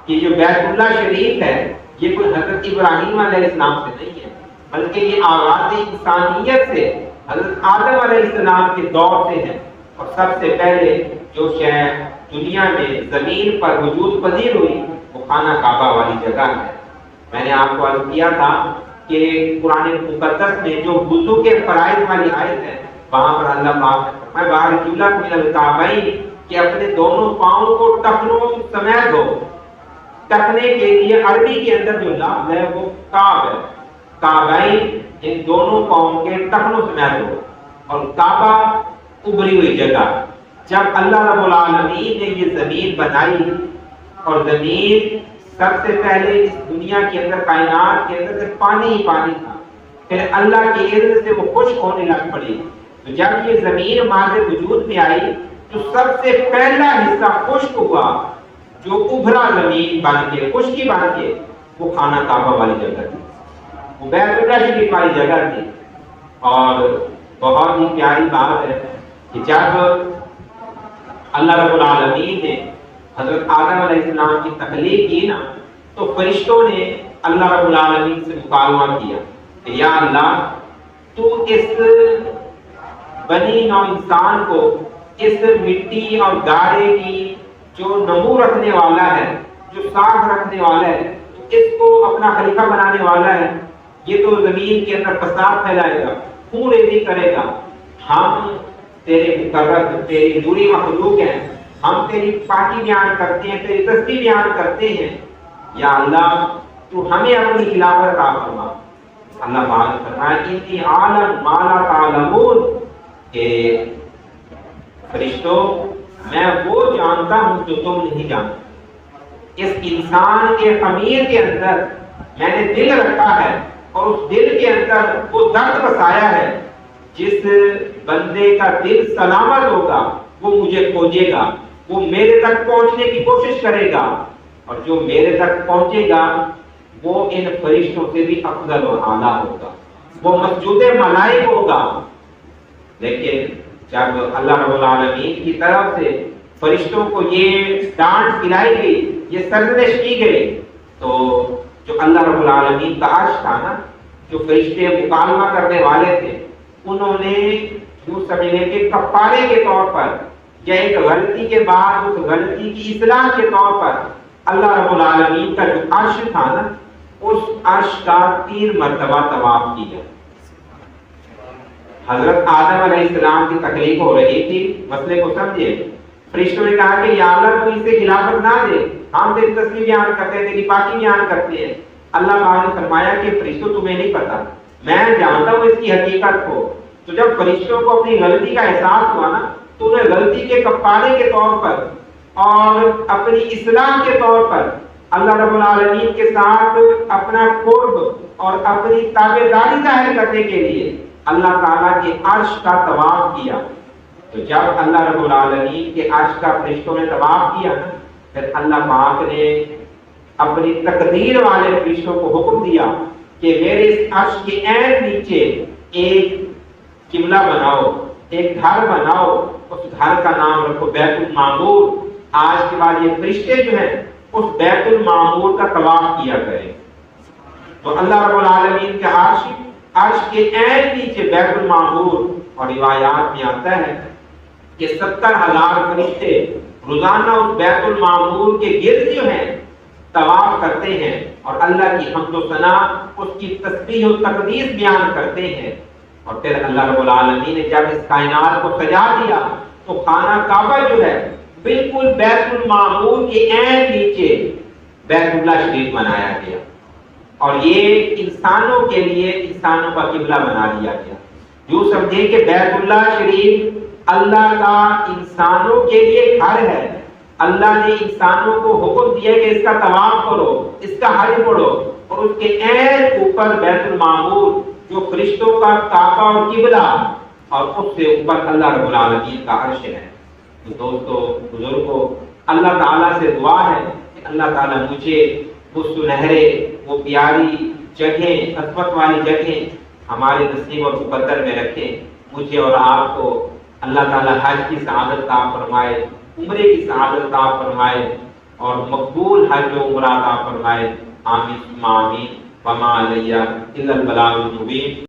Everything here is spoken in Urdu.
کہ جو بیت اللہ شریف ہے یہ کوئی حضرت ابراہیم علیہ السلام سے نہیں ہے، بلکہ یہ آغاز انسانیت سے حضرت آدم علیہ السلام کے دور سے ہے، اور سب سے پہلے جو شے دنیا میں زمین پر وجود پذیر ہوئی وہ خانہ کعبہ والی جگہ ہے۔ میں نے آپ کو عرض کیا تھا کہ قرآن مقدس میں جو وضو کے فرائض والی آیت ہے وہاں پر اللہ پاک نے فرمایا بارجولہ من الکعبین، کہ اپنے دونوں پاؤں کو ٹخنوں سمیت دو۔ ٹکنے کے لیے عربی کے اندر جو لفظ ہے وہ کعب ہے، کعبین ان دونوں پاؤں کے ٹخنوں سمیت دو، اور کعبہ ابری ہوئی جگہ۔ جب اللہ رب العالمین نے یہ زمین بنائی، اور زمین سب سے پہلے اس دنیا کے اندر کائنات کے اندر صرف پانی ہی پانی تھا، پھر اللہ کے اذن سے وہ خشک ہونے لگ پڑی، تو جب یہ زمین ماض وجود میں آئی تو سب سے پہلا حصہ خشک ہوا، جو ابھرا زمین بن کے خشکی بن کے وہ خانہ کعبہ والی جگہ تھی، وہ بیت اللہ شریف والی جگہ تھی۔ اور بہت ہی پیاری بات ہے کہ جب اللہ رب العالمین نے حضرت آدم علیہ السلام کی تخلیق کی نا، تو فرشتوں نے اللہ رب العالمین سے مکالمہ کیا کہ یا اللہ تو اس بنی نوع انسان کو اس مٹی اور گارے کی جو نمو رکھنے والا ہے، جو صاف رکھنے والا ہے، اس کو اپنا خلیفہ بنانے والا ہے، یہ تو زمین کے اندر فساد پھیلائے گا، خون ریزی کرے گا، ہم تیرے مقرر تیری نوری مخلوق ہیں، ہم تیری پاکی بیان کرتے ہیں، تیری تسبیح بیان کرتے ہیں، یا اللہ تو ہمیں اپنی خلافت عطا فرما۔ اللہ پاک نے فرمایا انی عالم ما لا تعلمون، کہ فرشتوں میں وہ جانتا ہوں جو تم نہیں جانتے۔ اس انسان کے خمیر کے اندر میں نے دل رکھا ہے، اور اس دل کے اندر وہ درد بسایا ہے، جس بندے کا دل سلامت ہوگا وہ مجھے کھوجے گا، وہ میرے تک پہنچنے کی کوشش کرے گا، اور جو میرے تک پہنچے گا وہ ان فرشتوں سے بھی افضل اور اعلیٰ ہوگا، وہ مسجود ملائک ہوگا۔ لیکن جب اللہ رب العالمین کی طرف سے فرشتوں کو یہ ڈانٹ کھلائی گئی، یہ سرزنش کی گئی، تو جو اللہ رب العالمین کا عرش تھا نا، جو فرشتے مکالمہ کرنے والے تھے، انہوں نے یوں سمجھنے کے کفارے کے طور پر یا ایک غلطی کے بعد اس غلطی کی اصلاح کے طور پر اللہ رب العالمین کا جو عرش تھا نا، اس عرش کا 3 مرتبہ طواف کیا۔ حضرت آدم علیہ السلام کی تخلیق ہو رہی تھی، مسئلے کو سمجھے، فرشتوں نے کہا کہ یا اللہ تو اسے خلافت نہ دے، ہم تیری تسبیح بیان کرتے ہیں، تیری پاکی بیان کرتے ہیں۔ اللہ تعالیٰ نے فرمایا کہ فرشتوں تمہیں نہیں پتا، میں جانتا ہوں اس کی حقیقت کو۔ تو جب فرشتوں کو اپنی غلطی کا احساس ہوا نا، تو انہیں غلطی کے کفارے کے طور پر اور اپنی اصلاح کے طور پر اللہ رب العالمین کے ساتھ اپنا قرب اور اپنی تابعداری ظاہر کرنے کے لیے اللہ تعالیٰ کے عرش کا طواف کیا۔ تو جب اللہ رب العالمین کے عرش کا فرشتوں نے طواف کیا نا، پھر اللہ پاک نے اپنی تقدیر والے فرشتوں کو حکم دیا کہ میرے اس عرش کے عین نیچے ایک قبلہ بناؤ، ایک گھر بناؤ، اس گھر کا نام رکھو بیت المعمور۔ آج کے بعد یہ فرشتے جو ہیں اس بیت المعمور کا طواف کیا کریں۔ تو اللہ رب العالمین کے عرش کے عین نیچے بیت المعمور، اور روایات میں آتا ہے کہ 70,000 فرشتے روزانہ اس بیت المعمور کے گرد جو ہیں طواف کرتے ہیں، اور اللہ کی حمد و ثنا، اس کی تسبیح و تقدیس بیان کرتے ہیں۔ اور پھر اللہ رب العالمین نے جب اس کائنات کو سجا دیا تو خانہ کعبہ جو ہے بالکل بیت المعمور کے عین نیچے بیت اللہ شریف بنایا گیا، اور یہ انسانوں کے لیے انسانوں کا قبلہ بنا دیا گیا۔ یوں سمجھے کہ بیت اللہ شریف اللہ کا انسانوں کے لیے گھر ہے۔ اللہ نے انسانوں کو حکم دیا کہ اس کا طواف کرو، اس کا حج پڑھو، اور اس کے عین اوپر بیت المعمور جو فرشتوں کا کعبہ اور قبلہ، اور اس سے اوپر اللہ رب العالمین کا عرش ہے۔ تو دوستو، بزرگوں، اللہ تعالیٰ سے دعا ہے کہ اللہ تعالیٰ مجھے وہ سنہرے، وہ پیاری جگہیں، عظمت والی جگہیں ہمارے نصیب اور مقدر میں رکھے۔ مجھے اور آپ کو اللہ تعالیٰ حج کی سعادت عطا فرمائے، عمرے کی سعادت عطا فرمائے، اور مقبول حج و عمرہ عطا فرمائے. آمین ثم آمین. وما علیہ الا البلاغ المبین.